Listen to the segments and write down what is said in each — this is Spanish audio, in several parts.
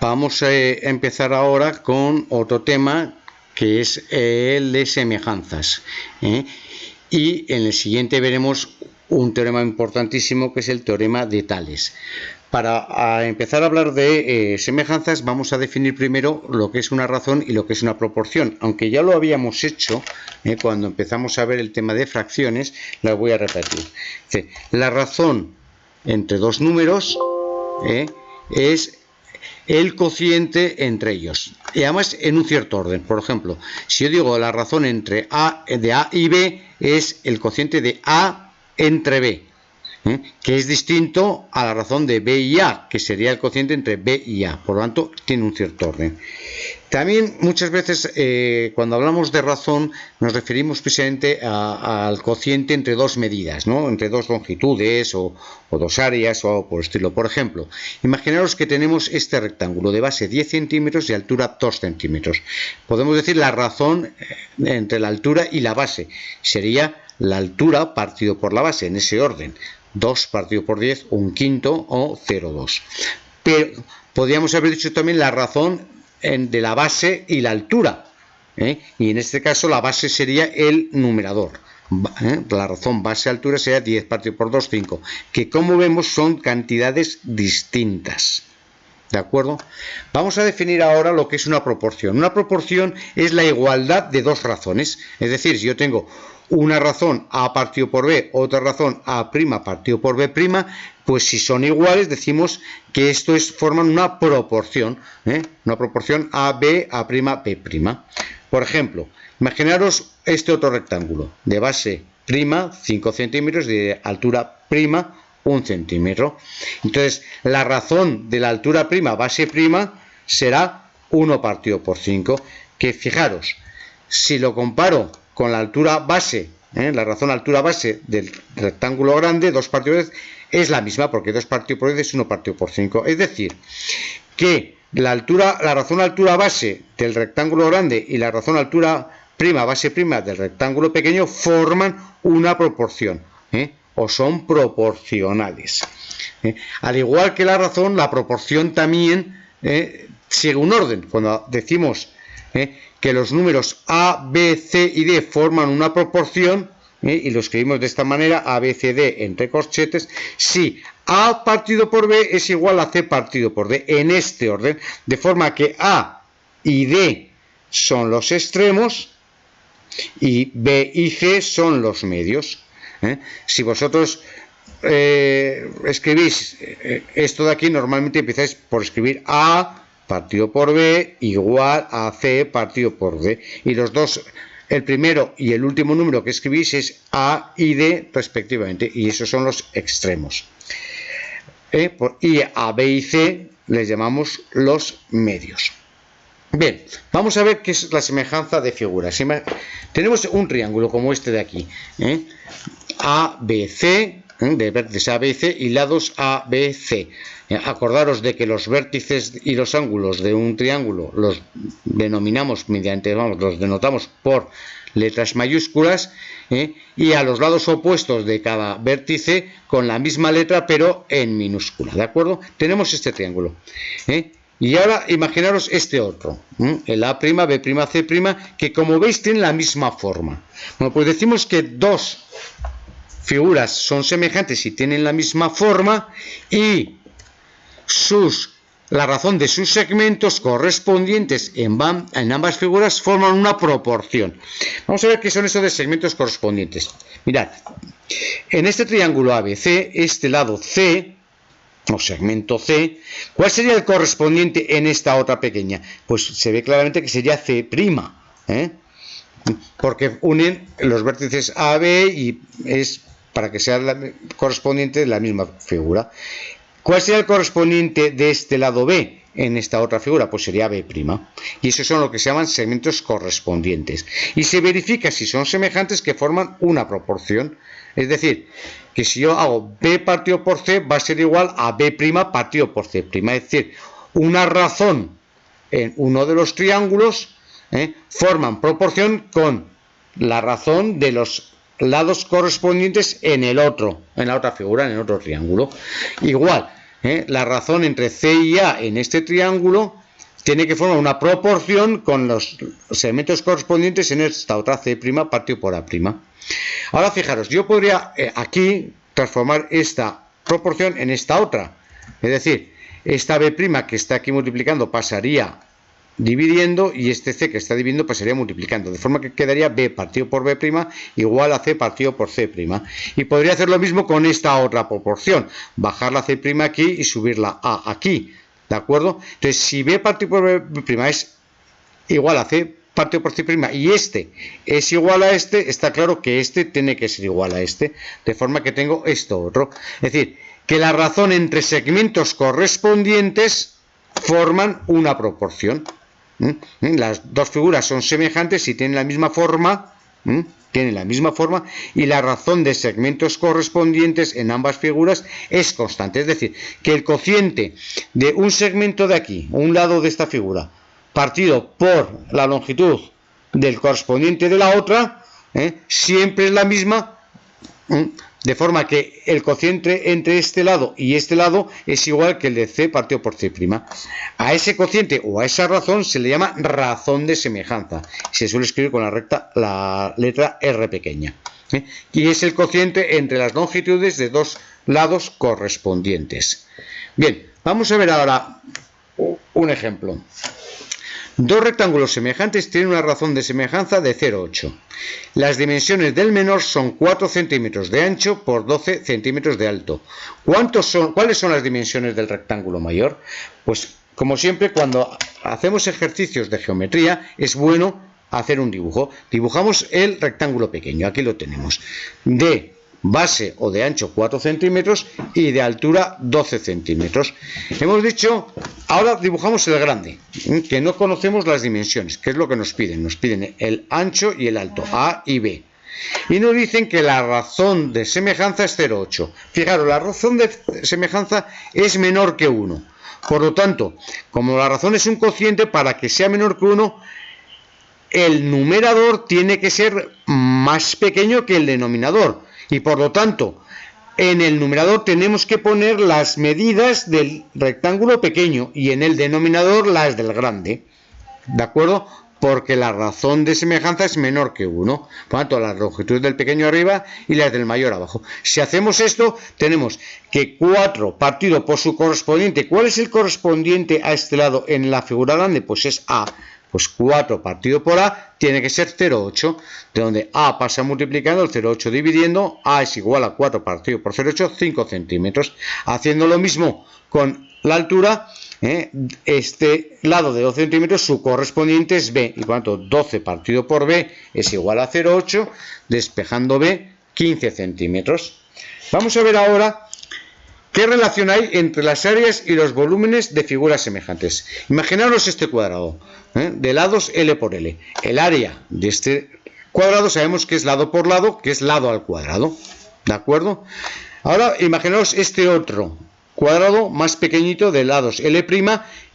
Vamos a empezar ahora con otro tema que es el de semejanzas. Y en el siguiente veremos un teorema importantísimo que es el teorema de Tales. Para empezar a hablar de semejanzas vamos a definir primero lo que es una razón y lo que es una proporción. Aunque ya lo habíamos hecho cuando empezamos a ver el tema de fracciones, lo voy a repetir. La razón entre dos números es el cociente entre ellos, y además en un cierto orden. Por ejemplo, si yo digo la razón entre de A y B es el cociente de A entre B, que es distinto a la razón de B y A, que sería el cociente entre B y A. Por lo tanto, tiene un cierto orden. También muchas veces cuando hablamos de razón nos referimos precisamente al cociente entre dos medidas, ¿no? Entre dos longitudes o dos áreas o algo por el estilo. Por ejemplo, imaginaros que tenemos este rectángulo de base 10 centímetros y altura 2 centímetros. Podemos decir la razón entre la altura y la base. Sería la altura partido por la base, en ese orden. 2 partido por 10, un quinto o 0,2. Pero podríamos haber dicho también la razón de la base y la altura, y en este caso la base sería el numerador. La razón base-altura sería 10 partido por 2, 5, que como vemos son cantidades distintas. ¿De acuerdo? Vamos a definir ahora lo que es una proporción. Una proporción es la igualdad de dos razones. Es decir, si yo tengo una razón A partido por B, otra razón A' partido por B', pues si son iguales decimos que esto forman una proporción, una proporción AB, A', B'. Por ejemplo, imaginaros este otro rectángulo de base prima 5 centímetros y de altura prima 1 centímetro. Entonces, la razón de la altura prima base prima será 1 partido por 5, que fijaros, si lo comparo con la altura base, la razón altura base del rectángulo grande, 2 partido por 10, es la misma, porque 2 partido por 10 es 1 partido por 5. Es decir, que la razón altura base del rectángulo grande y la razón altura prima base prima del rectángulo pequeño forman una proporción, o son proporcionales. Al igual que la razón, la proporción también sigue un orden. Cuando decimos que los números A, B, C y D forman una proporción, y lo escribimos de esta manera, A, B, C, D entre corchetes, si A partido por B es igual a C partido por D, en este orden, de forma que A y D son los extremos y B y C son los medios. Si vosotros escribís esto de aquí, normalmente empezáis por escribir A partido por B igual a C partido por D, y los dos, el primero y el último número que escribís es A y D respectivamente, y esos son los extremos. Y a B y C les llamamos los medios. Bien, vamos a ver qué es la semejanza de figuras. Tenemos un triángulo como este de aquí, ABC, de vértices ABC y lados ABC. Acordaros de que los vértices y los ángulos de un triángulo los denominamos los denotamos por letras mayúsculas, y a los lados opuestos de cada vértice con la misma letra pero en minúscula. ¿De acuerdo? Tenemos este triángulo. Y ahora imaginaros este otro, el A', B', C', que como veis tienen la misma forma. Bueno, pues decimos que dos figuras son semejantes y tienen la misma forma, y la razón de sus segmentos correspondientes en ambas figuras forman una proporción. Vamos a ver qué son esos de segmentos correspondientes. Mirad, en este triángulo ABC, este lado C, o segmento C, ¿cuál sería el correspondiente en esta otra pequeña? Pues se ve claramente que sería C', porque unen los vértices A, B y es para que sea correspondiente de la misma figura. ¿Cuál sería el correspondiente de este lado B en esta otra figura? Pues sería B'. Y esos son lo que se llaman segmentos correspondientes. Y se verifica si son semejantes que forman una proporción. Es decir, que si yo hago B partido por C va a ser igual a B' partido por C'. Es decir, una razón en uno de los triángulos forman proporción con la razón de los lados correspondientes en el otro, en la otra figura, en el otro triángulo. Igual, la razón entre C y A en este triángulo tiene que formar una proporción con los segmentos correspondientes en esta otra C' partido por A'. Ahora fijaros, yo podría aquí transformar esta proporción en esta otra. Es decir, esta B' que está aquí multiplicando pasaría dividiendo y este C que está dividiendo pasaría multiplicando. De forma que quedaría B partido por B' igual a C partido por C'. Y podría hacer lo mismo con esta otra proporción. Bajar la C' aquí y subir la A aquí. ¿De acuerdo? Entonces, si B partido por B' es igual a C partido por C' y este es igual a este, está claro que este tiene que ser igual a este. De forma que tengo esto otro. Es decir, que la razón entre segmentos correspondientes forman una proporción. Las dos figuras son semejantes y tienen la misma forma. Y la razón de segmentos correspondientes en ambas figuras es constante. Es decir, que el cociente de un segmento de aquí, un lado de esta figura, partido por la longitud del correspondiente de la otra, siempre es la misma, de forma que el cociente entre este lado y este lado es igual que el de C partido por C'. A ese cociente o a esa razón se le llama razón de semejanza. Se suele escribir con la letra R pequeña. Y es el cociente entre las longitudes de dos lados correspondientes. Bien, vamos a ver ahora un ejemplo. Dos rectángulos semejantes tienen una razón de semejanza de 0,8. Las dimensiones del menor son 4 centímetros de ancho por 12 centímetros de alto. ¿Cuáles son las dimensiones del rectángulo mayor? Pues, como siempre, cuando hacemos ejercicios de geometría, es bueno hacer un dibujo. Dibujamos el rectángulo pequeño, aquí lo tenemos. De base o de ancho 4 centímetros y de altura 12 centímetros. Hemos dicho, ahora dibujamos el grande, que no conocemos las dimensiones, que es lo que nos piden. Nos piden el ancho y el alto, A y B. Y nos dicen que la razón de semejanza es 0,8. Fijaros, la razón de semejanza es menor que 1. Por lo tanto, como la razón es un cociente, para que sea menor que 1, el numerador tiene que ser más pequeño que el denominador. Y por lo tanto, en el numerador tenemos que poner las medidas del rectángulo pequeño y en el denominador las del grande. ¿De acuerdo? Porque la razón de semejanza es menor que 1. Por lo tanto, las longitudes del pequeño arriba y las del mayor abajo. Si hacemos esto, tenemos que 4 partido por su correspondiente. ¿Cuál es el correspondiente a este lado en la figura grande? Pues es A. Pues 4 partido por A tiene que ser 0,8, de donde A pasa multiplicando, el 0,8 dividiendo, A es igual a 4 partido por 0,8, 5 centímetros. Haciendo lo mismo con la altura, este lado de 12 centímetros, su correspondiente es B, y por lo tanto 12 partido por B es igual a 0,8, despejando B, 15 centímetros. Vamos a ver ahora ¿qué relación hay entre las áreas y los volúmenes de figuras semejantes? Imaginaros este cuadrado, de lados L por L. El área de este cuadrado sabemos que es lado por lado, que es lado al cuadrado. ¿De acuerdo? Ahora imaginaos este otro cuadrado más pequeñito de lados L',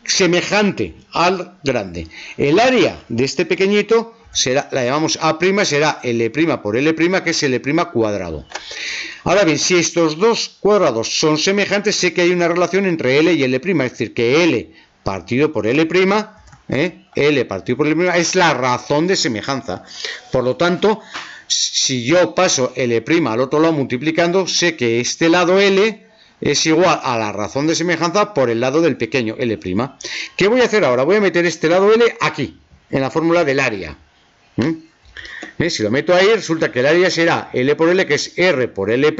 semejante al grande. El área de este pequeñito será, la llamamos A', será L' por L', que es L' cuadrado. Ahora bien, si estos dos cuadrados son semejantes, sé que hay una relación entre L y L', es decir, que L partido por L', L partido por L' es la razón de semejanza. Por lo tanto, si yo paso L' al otro lado multiplicando, sé que este lado L es igual a la razón de semejanza por el lado del pequeño L'. ¿Qué voy a hacer ahora? Voy a meter este lado L aquí, en la fórmula del área. Si lo meto ahí, resulta que el área será L por L, que es R por L'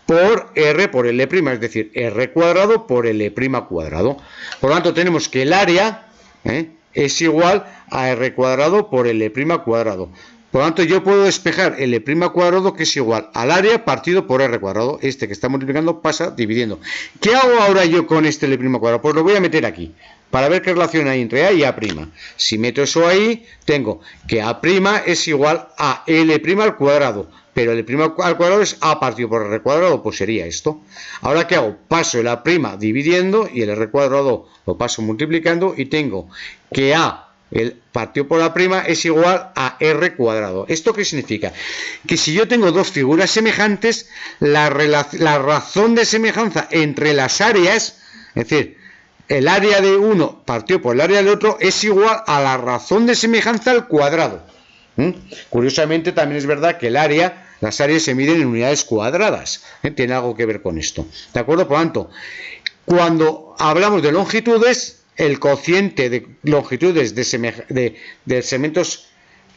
por R por L', es decir, R cuadrado por L' cuadrado. Por lo tanto, tenemos que el área es igual a R cuadrado por L' cuadrado. Por lo tanto, yo puedo despejar L' cuadrado, que es igual al área partido por R cuadrado. Este que está multiplicando pasa dividiendo. ¿Qué hago ahora yo con este L' cuadrado? Pues lo voy a meter aquí, para ver qué relación hay entre A y A'. Si meto eso ahí, tengo que A' es igual a L' al cuadrado, pero L' al cuadrado es A partido por R cuadrado, pues sería esto. Ahora, ¿qué hago? Paso el A' dividiendo y el R cuadrado lo paso multiplicando y tengo que A el partido por A' es igual a R cuadrado. ¿Esto qué significa? Que si yo tengo dos figuras semejantes, la razón de semejanza entre las áreas, es decir, el área de uno partido por el área del otro, es igual a la razón de semejanza al cuadrado. Curiosamente también es verdad que las áreas se miden en unidades cuadradas. Tiene algo que ver con esto. ¿De acuerdo? Por lo tanto, cuando hablamos de longitudes, el cociente de longitudes de segmentos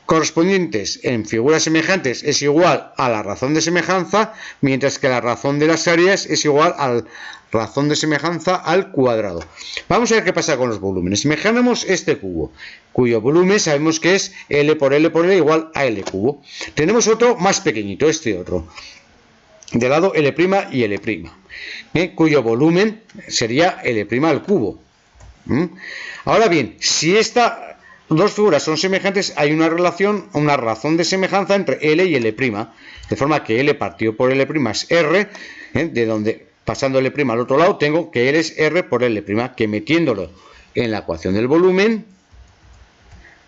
correspondientes en figuras semejantes es igual a la razón de semejanza, mientras que la razón de las áreas es igual a la razón de semejanza al cuadrado. Vamos a ver qué pasa con los volúmenes. Imaginemos este cubo, cuyo volumen sabemos que es L por L por L igual a L cubo. Tenemos otro más pequeñito, este otro, de lado L' y L', cuyo volumen sería L' al cubo. Ahora bien, si estas dos figuras son semejantes, hay una relación, una razón de semejanza entre L y L', de forma que L partido por L' es R, de donde pasando L' al otro lado tengo que L es R por L', que metiéndolo en la ecuación del volumen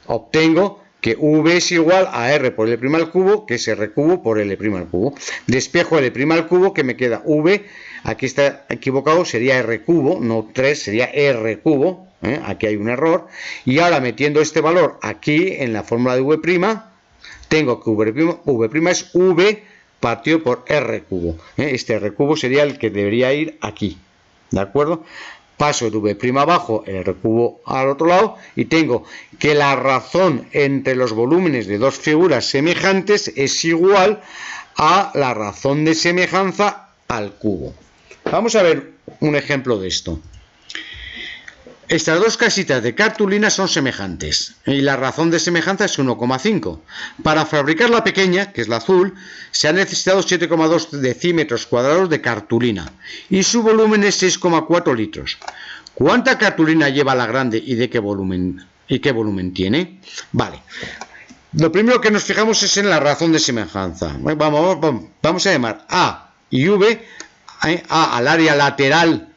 obtengo que V es igual a R por L' al cubo, que es R cubo por L' al cubo. Despejo L' al cubo, que me queda V, aquí está equivocado, sería R cubo, no 3, sería R cubo, aquí hay un error. Y ahora metiendo este valor aquí en la fórmula de V', tengo que V' es V partido por R cubo. Este R cubo sería el que debería ir aquí, ¿de acuerdo? Paso el V' abajo, el R cubo al otro lado, y tengo que la razón entre los volúmenes de dos figuras semejantes es igual a la razón de semejanza al cubo. Vamos a ver un ejemplo de esto. Estas dos casitas de cartulina son semejantes y la razón de semejanza es 1,5. Para fabricar la pequeña, que es la azul, se han necesitado 7,2 decímetros cuadrados de cartulina y su volumen es 6,4 litros. ¿Cuánta cartulina lleva la grande y de qué volumen tiene? Vale. Lo primero que nos fijamos es en la razón de semejanza. Vamos a llamar A y V, A al área lateral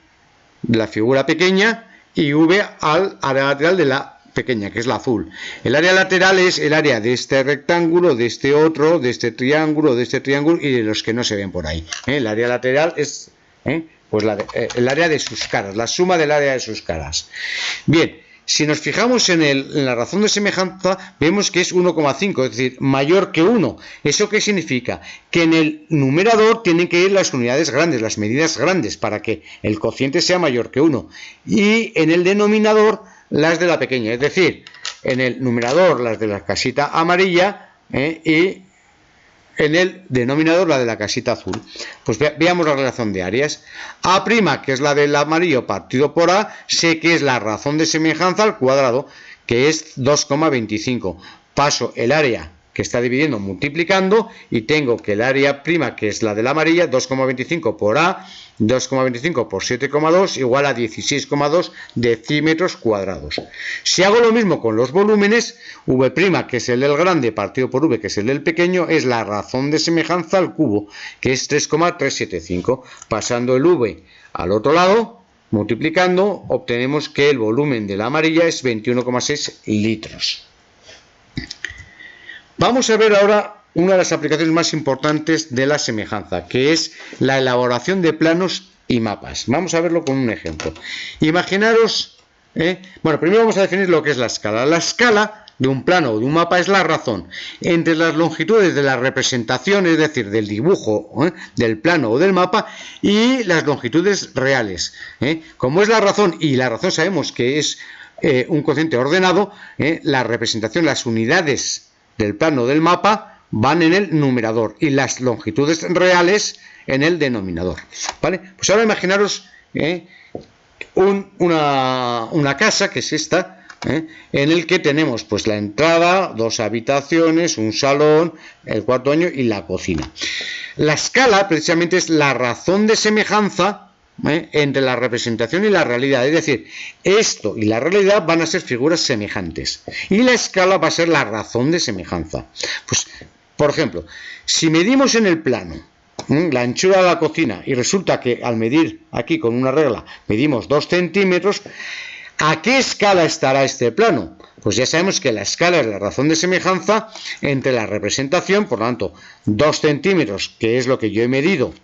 de la figura pequeña y V al área lateral de la pequeña, que es la azul. El área lateral es el área de este rectángulo, de este otro, de este triángulo y de los que no se ven por ahí. El área lateral es pues el área de sus caras, la suma del área de sus caras. Bien, si nos fijamos en la razón de semejanza, vemos que es 1,5, es decir, mayor que 1. ¿Eso qué significa? Que en el numerador tienen que ir las unidades grandes, las medidas grandes, para que el cociente sea mayor que 1. Y en el denominador, las de la pequeña. Es decir, en el numerador, las de la casita amarilla, y en el denominador la de la casita azul. Pues veamos la relación de áreas. A', que es la del amarillo partido por A, sé que es la razón de semejanza al cuadrado, que es 2,25. Paso el área que está dividiendo multiplicando y tengo que el área prima, que es la de la amarilla, 2,25 por A, 2,25 por 7,2 igual a 16,2 decímetros cuadrados. Si hago lo mismo con los volúmenes, V', que es el del grande, partido por V, que es el del pequeño, es la razón de semejanza al cubo, que es 3,375. Pasando el V al otro lado, multiplicando, obtenemos que el volumen de la amarilla es 21,6 litros. Vamos a ver ahora una de las aplicaciones más importantes de la semejanza, que es la elaboración de planos y mapas. Vamos a verlo con un ejemplo. Imaginaros, bueno, primero vamos a definir lo que es la escala. La escala de un plano o de un mapa es la razón entre las longitudes de la representación, es decir, del dibujo del plano o del mapa, y las longitudes reales. Como es la razón, y la razón sabemos que es un cociente ordenado, la representación, las unidades del plano del mapa van en el numerador y las longitudes reales en el denominador. ¿Vale? Pues ahora imaginaros una casa, que es esta, en el que tenemos pues la entrada, dos habitaciones, un salón, el cuarto baño y la cocina. La escala precisamente es la razón de semejanza entre la representación y la realidad, es decir, esto y la realidad van a ser figuras semejantes y la escala va a ser la razón de semejanza. Pues, por ejemplo, si medimos en el plano la anchura de la cocina y resulta que al medir aquí con una regla medimos 2 centímetros, ¿a qué escala estará este plano? Pues ya sabemos que la escala es la razón de semejanza entre la representación, por lo tanto, 2 centímetros, que es lo que yo he medido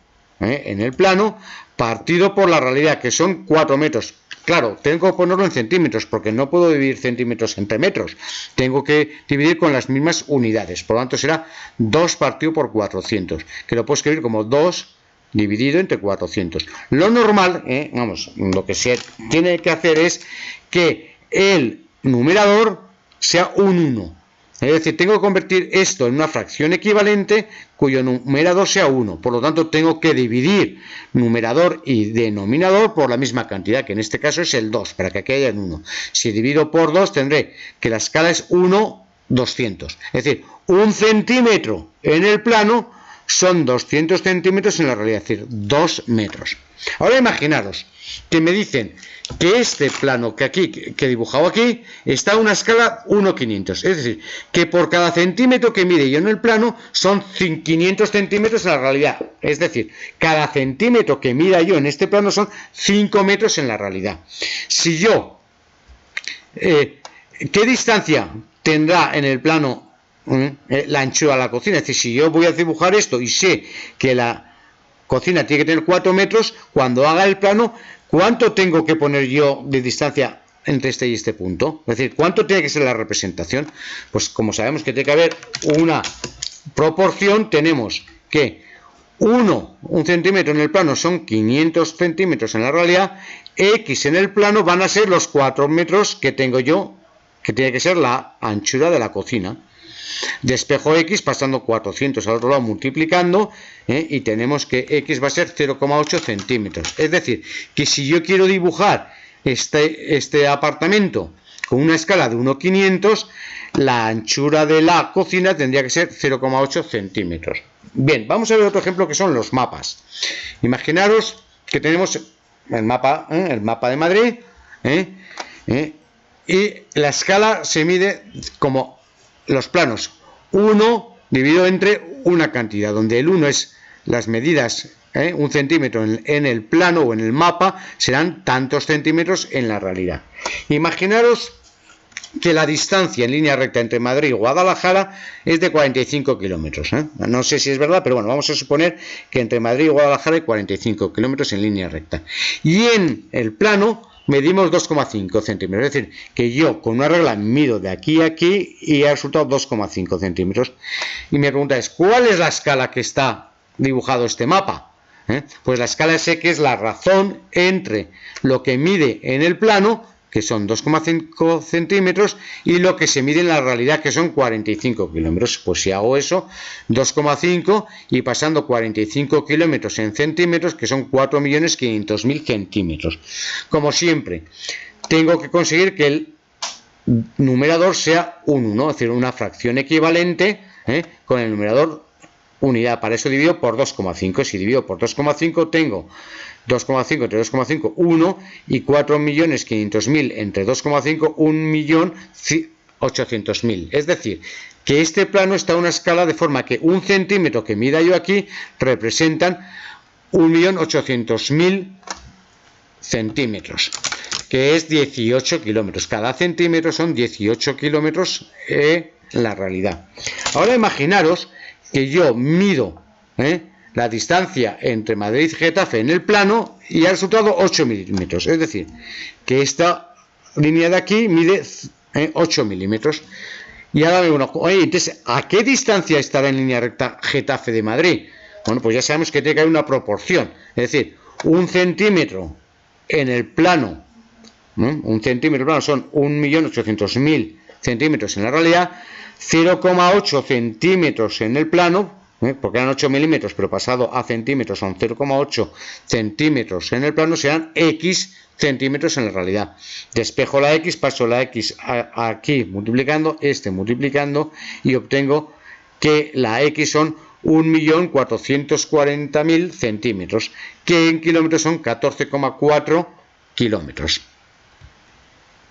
en el plano, partido por la realidad, que son 4 metros. Claro, tengo que ponerlo en centímetros, porque no puedo dividir centímetros entre metros. Tengo que dividir con las mismas unidades. Por lo tanto, será 2 partido por 400, que lo puedo escribir como 2 dividido entre 400. Lo normal, lo que se tiene que hacer es que el numerador sea un 1. Es decir, tengo que convertir esto en una fracción equivalente cuyo numerador sea 1. Por lo tanto, tengo que dividir numerador y denominador por la misma cantidad, que en este caso es el 2, para que aquí haya un 1. Si divido por 2, tendré que la escala es 1, 200. Es decir, 1 centímetro en el plano son 200 centímetros en la realidad, es decir, 2 metros. Ahora imaginaros que me dicen que este plano que he dibujado aquí está a una escala 1,500. Es decir, que por cada centímetro que mide yo en el plano son 500 centímetros en la realidad. Es decir, cada centímetro que mida yo en este plano son 5 metros en la realidad. Si yo, ¿qué distancia tendrá en el plano la anchura de la cocina? Es decir, si yo voy a dibujar esto y sé que la cocina tiene que tener 4 metros, cuando haga el plano, ¿cuánto tengo que poner yo de distancia entre este y este punto? Es decir, ¿cuánto tiene que ser la representación? Pues como sabemos que tiene que haber una proporción, tenemos que un centímetro en el plano son 500 centímetros en la realidad, X en el plano van a ser los 4 metros que tengo yo, que tiene que ser la anchura de la cocina. Despejo X pasando 400 al otro lado multiplicando y tenemos que X va a ser 0,8 centímetros. Es decir, que si yo quiero dibujar este apartamento con una escala de 1,500, la anchura de la cocina tendría que ser 0,8 centímetros. Bien, vamos a ver otro ejemplo que son los mapas. Imaginaros que tenemos el mapa de Madrid y la escala se mide como los planos 1 dividido entre una cantidad, donde el 1 es las medidas, 1 centímetro en el plano o en el mapa serán tantos centímetros en la realidad. Imaginaros que la distancia en línea recta entre Madrid y Guadalajara es de 45 kilómetros. No sé si es verdad, pero bueno, vamos a suponer que entre Madrid y Guadalajara hay 45 kilómetros en línea recta. Y en el plano medimos 2,5 centímetros. Es decir, que yo con una regla mido de aquí a aquí y ha resultado 2,5 centímetros. Y mi pregunta es, ¿cuál es la escala que está dibujado este mapa? Pues la escala es que es la razón entre lo que mide en el plano, que son 2,5 centímetros, y lo que se mide en la realidad, que son 45 kilómetros. Pues si hago eso, 2,5 y pasando 45 kilómetros en centímetros, que son 4.500.000 centímetros. Como siempre, tengo que conseguir que el numerador sea un 1, es decir, una fracción equivalente con el numerador unidad. Para eso divido por 2,5. Si divido por 2,5 tengo 2,5 entre 2,5, 1, y 4.500.000 entre 2,5, 1.800.000. Es decir, que este plano está a una escala de forma que un centímetro que mida yo aquí representan 1.800.000 centímetros, que es 18 kilómetros. Cada centímetro son 18 kilómetros en la realidad. Ahora imaginaros que yo mido la distancia entre Madrid y Getafe en el plano y ha resultado 8 milímetros. Es decir, que esta línea de aquí mide 8 milímetros. Y ahora me digo, oye, entonces, ¿a qué distancia estará en línea recta Getafe de Madrid? Bueno, pues ya sabemos que tiene que haber una proporción. Es decir, un centímetro en el plano, un centímetro plano son 1.800.000 centímetros en la realidad, 0,8 centímetros en el plano, porque eran 8 milímetros, pero pasado a centímetros son 0,8 centímetros en el plano, serán X centímetros en la realidad. Despejo la X, paso la X aquí multiplicando, multiplicando, y obtengo que la X son 1.440.000 centímetros, que en kilómetros son 14,4 kilómetros.